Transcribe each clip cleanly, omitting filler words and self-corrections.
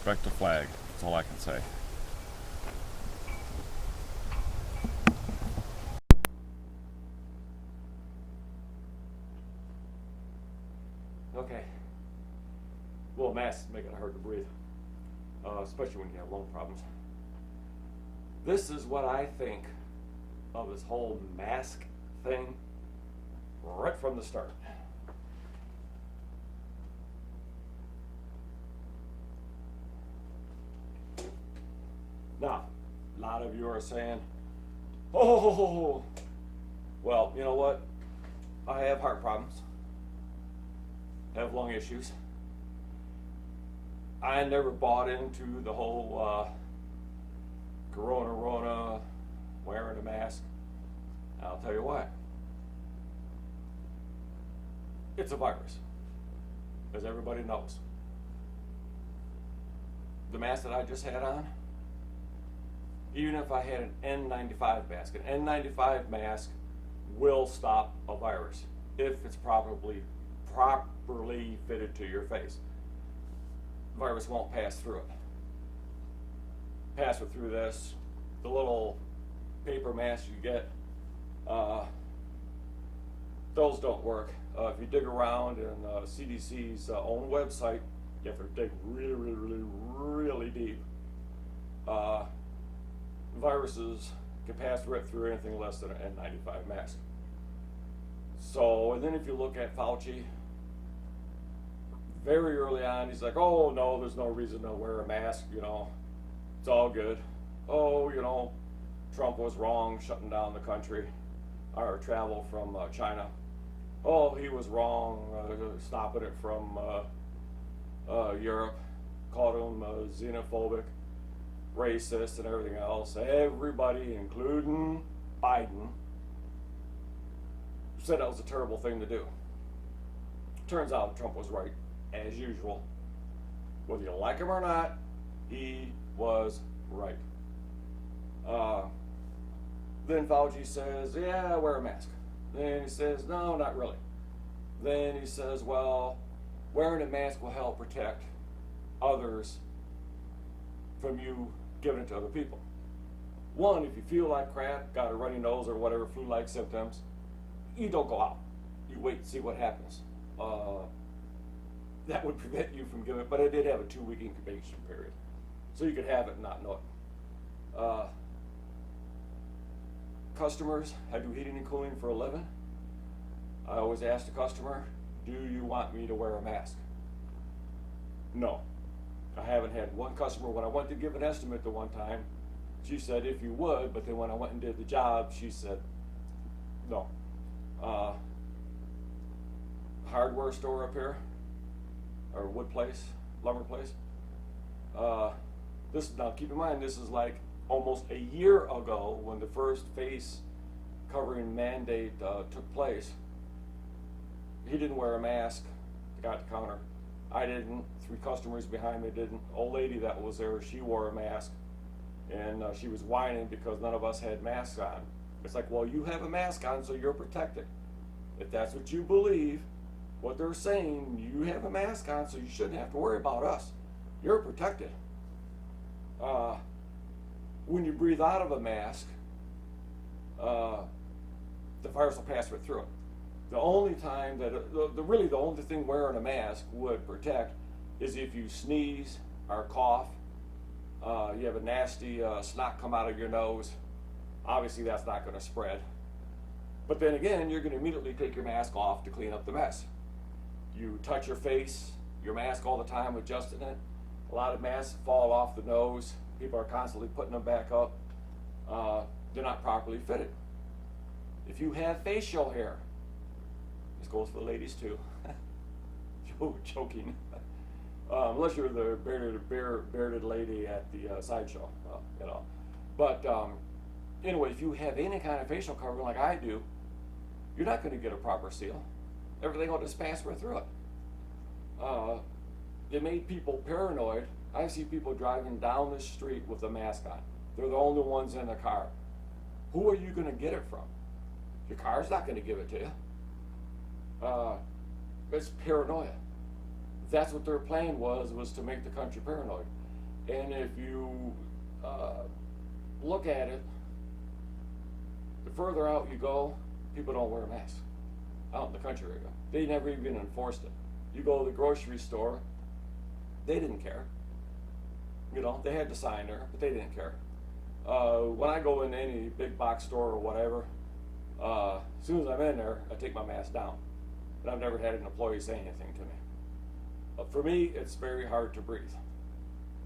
respect the flag. That's all I can say. Okay. Well, masks make it hard to breathe, especially when you have lung problems. This is what I think of this whole mask thing right from the start. Now, a lot of you are saying, oh, well, you know what? I have heart problems, have lung issues. I never bought into the whole Corona, wearing a mask. I'll tell you why. It's a virus, as everybody knows. The mask that I just had on, even if I had an N95 mask, an N95 mask will stop a virus if it's properly fitted to your face. The virus won't pass through it. Pass it through this. The little paper masks you get, those don't work. If you dig around in CDC's own website, you have to dig really deep. Viruses can pass right through anything less than an N95 mask. So, and then if you look at Fauci, very early on, he's like, oh no, there's no reason to wear a mask, you know, it's all good. Oh, you know, Trump was wrong shutting down the country, or travel from China. Oh, he was wrong stopping it from Europe, called him xenophobic, racist, and everything else. Everybody, including Biden, said that was a terrible thing to do. Turns out Trump was right, as usual. Whether you like him or not, he was right. Then Fauci says, yeah, wear a mask. Then he says, no, not really. Then he says, well, wearing a mask will help protect others from you giving it to other people. One, if you feel like crap, got a runny nose or whatever flu-like symptoms, you don't go out. You wait and see what happens. That would prevent you from giving it, but I did have a 2-week incubation period. So you could have it and not know it. Customers, I do heating and cooling for a living. I always ask the customer, do you want me to wear a mask? No. I haven't had one customer, when I went to give an estimate the one time, she said if you would, but then when I went and did the job, she said no. Hardware store up here, or wood place, lumber place. This, now keep in mind, this is like almost a year ago when the first face covering mandate took place. He didn't wear a mask, the guy at the counter. I didn't, 3 customers behind me didn't. Old lady that was there, she wore a mask, and she was whining because none of us had masks on. It's like, well, you have a mask on, so you're protected. If that's what you believe, what they're saying, you have a mask on, so you shouldn't have to worry about us. You're protected. When you breathe out of a mask, the virus will pass right through it. The only time that, really the only thing wearing a mask would protect is if you sneeze or cough, you have a nasty snot come out of your nose. Obviously that's not going to spread. But then again, you're going to immediately take your mask off to clean up the mess. You touch your face, your mask all the time, adjusting it. A lot of masks fall off the nose. People are constantly putting them back up. They're not properly fitted. If you have facial hair, this goes for the ladies too. Joking. Unless you're the bearded lady at the sideshow, you know. But anyway, if you have any kind of facial covering like I do, you're not going to get a proper seal. Everything will just pass right through it. It made people paranoid. I see people driving down the street with a mask on. They're the only ones in the car. Who are you going to get it from? Your car's not going to give it to you. It's paranoia. That's what their plan was to make the country paranoid. And if you look at it, the further out you go, people don't wear masks out in the country area. They never even enforced it. You go to the grocery store, they didn't care. You know, they had the sign there, but they didn't care. When I go into any big box store or whatever, as soon as I'm in there, I take my mask down. And I've never had an employee say anything to me. But for me, it's very hard to breathe.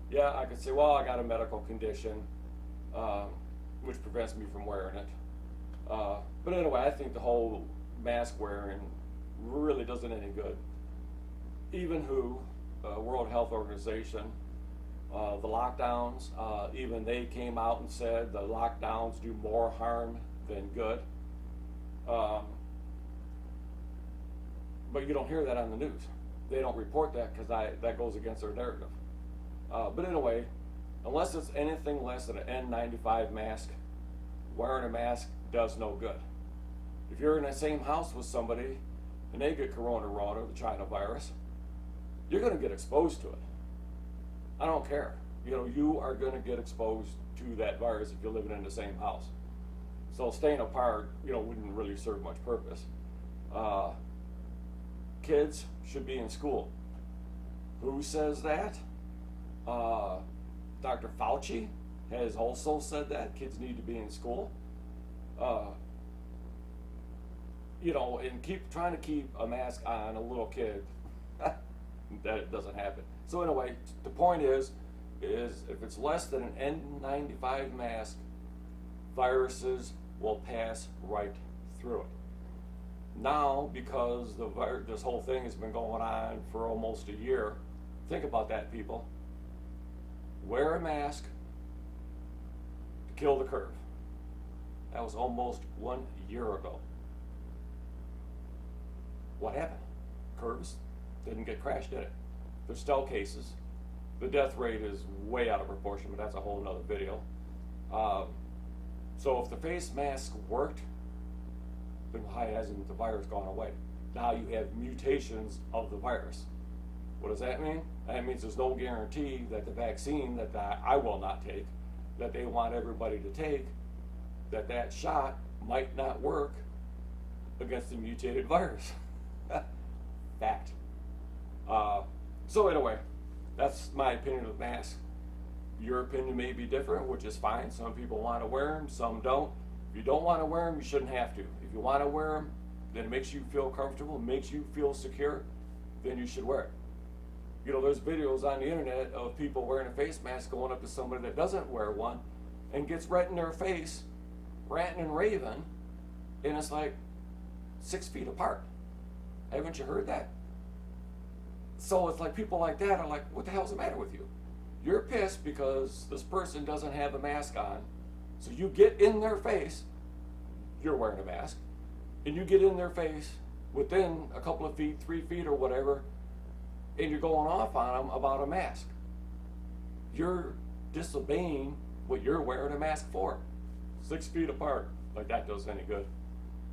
Yeah, I could say, well, I got a medical condition, which prevents me from wearing it. But anyway, I think the whole mask wearing really doesn't any good. Even World Health Organization, the lockdowns, even they came out and said the lockdowns do more harm than good. But you don't hear that on the news. They don't report that because that goes against their narrative. But anyway, unless it's anything less than an N95 mask, wearing a mask does no good. If you're in the same house with somebody and they get corona, the China virus, you're going to get exposed to it. I don't care. You know, you are going to get exposed to that virus if you're living in the same house. So staying apart, you know, wouldn't really serve much purpose. Kids should be in school. Who says that? Dr. Fauci has also said that kids need to be in school. You know, and trying to keep a mask on a little kid, that doesn't happen. So anyway, the point is if it's less than an N95 mask, viruses will pass right through it. Now, because this whole thing has been going on for almost a year, think about that, people. Wear a mask to kill the curve. That was almost 1 year ago. What happened? Curves didn't get crashed, did it? There's still cases. The death rate is way out of proportion, but that's a whole nother video. So if the face mask worked, then why hasn't the virus gone away? Now you have mutations of the virus. What does that mean? That means there's no guarantee that the vaccine that I will not take, that they want everybody to take, that shot might not work against the mutated virus. Fact. So anyway, that's my opinion of masks. Your opinion may be different, which is fine. Some people want to wear them, some don't. If you don't want to wear them, you shouldn't have to. If you want to wear them, then it makes you feel comfortable, makes you feel secure, then you should wear it. You know, there's videos on the internet of people wearing a face mask going up to somebody that doesn't wear one and gets right in their face, ranting and raving, and it's like 6 feet apart. Haven't you heard that? So it's like people like that are like, what the hell's the matter with you? You're pissed because this person doesn't have a mask on, so you get in their face, you're wearing a mask, and you get in their face within a couple of feet, 3 feet or whatever, and you're going off on them about a mask. You're disobeying what you're wearing a mask for. 6 feet apart, like that does any good.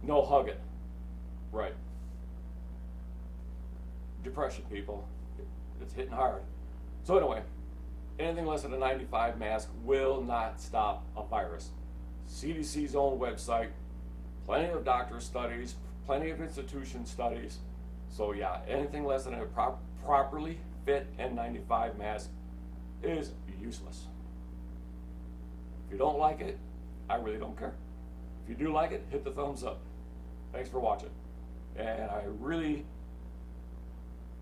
No hugging. Right. Depression, people. It's hitting hard. So anyway, anything less than a 95 mask will not stop a virus. CDC's own website, plenty of doctor studies, plenty of institution studies. So yeah, anything less than a properly fit N95 mask is useless. If you don't like it, I really don't care. If you do like it, hit the thumbs up. Thanks for watching. And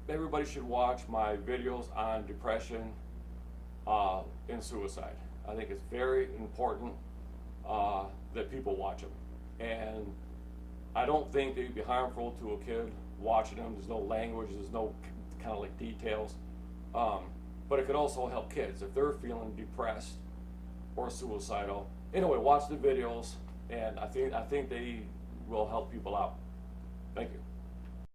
everybody should watch my videos on depression and suicide. I think it's very important that people watch them. And I don't think they'd be harmful to a kid watching them. There's no language, there's no kind of like details. But it could also help kids if they're feeling depressed or suicidal. Anyway, watch the videos, and I think they will help people out. Thank you.